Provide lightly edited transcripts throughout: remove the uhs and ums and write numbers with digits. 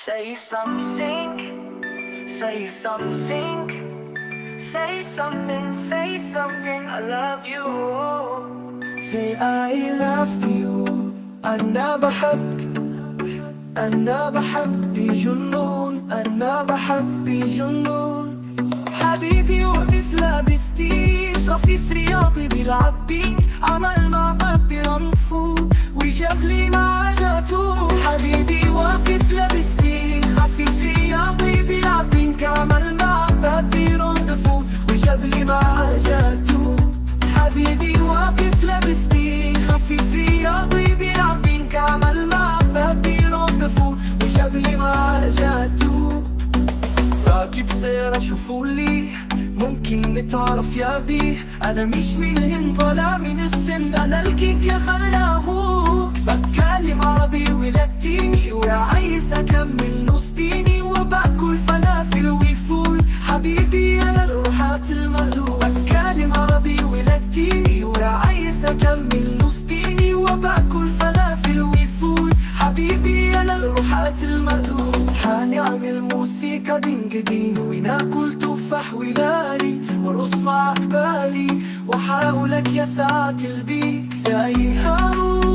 Say something, say something, say something, say something, I love you. Say I love you. أنا بحبك، أنا بحبك بجنون، أنا بحبك بجنون. حبيبي وقف لابستين، خفيف رياضي بيلعب بيك، عمل مع بابي رنفو وجاب لي مع جاتو. حبيبي واقف لابستين، خفيف رياضي بيلعب بيك، عمل مع بابي رنفو وجاب لي مع جاتو. حبيبي واقف لابستين، خفيف رياضي بيلعب بيك، عمل مع بابي رنفو وجاب لي مع جاتو. راكب سيارة شوفولي، ممكن نتعرف يا بيه؟ أنا مش من الهند ولا من السند، أنا الكيك يا خلاهو. بتكلم عربي ولاتيني وعايز أكمل نص ديني، وباكل فلافل وفول حبيبي أنا الروحات المهلوك. بتكلم عربي ولاتيني وعايز أكمل نص ديني، وباكل فلافل وفول حبيبي أنا الروحات المهلوك. حنعمل موسيقى دين جديد وناكل تفاح ولاري ورقص مع قبالي، وحاولك يا ساعة البيت زي هارون.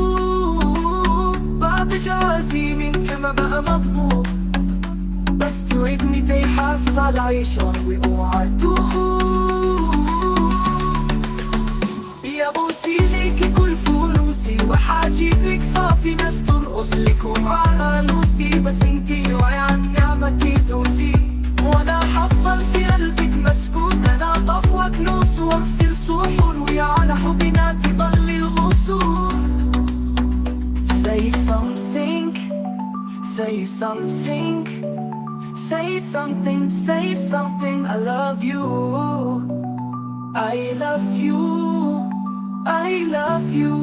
بعد جوازي منك ما بقى مضمون، بس توعدني تحافظ على العيشة واوعى تخون. يا بوسي ليكي كل فلوسي، وحاجيبلك صافي ناس ترقص لك ومعاها لوسي، بس انتي وعي عن نعمة تدوسي، وانا حفضل في قلبك مسكون. انا طفوة كنوس واغسل سحور، ويا على حبنا تضل الغصون. Say something, say something, say something, say something, I love you. I love you, I love you.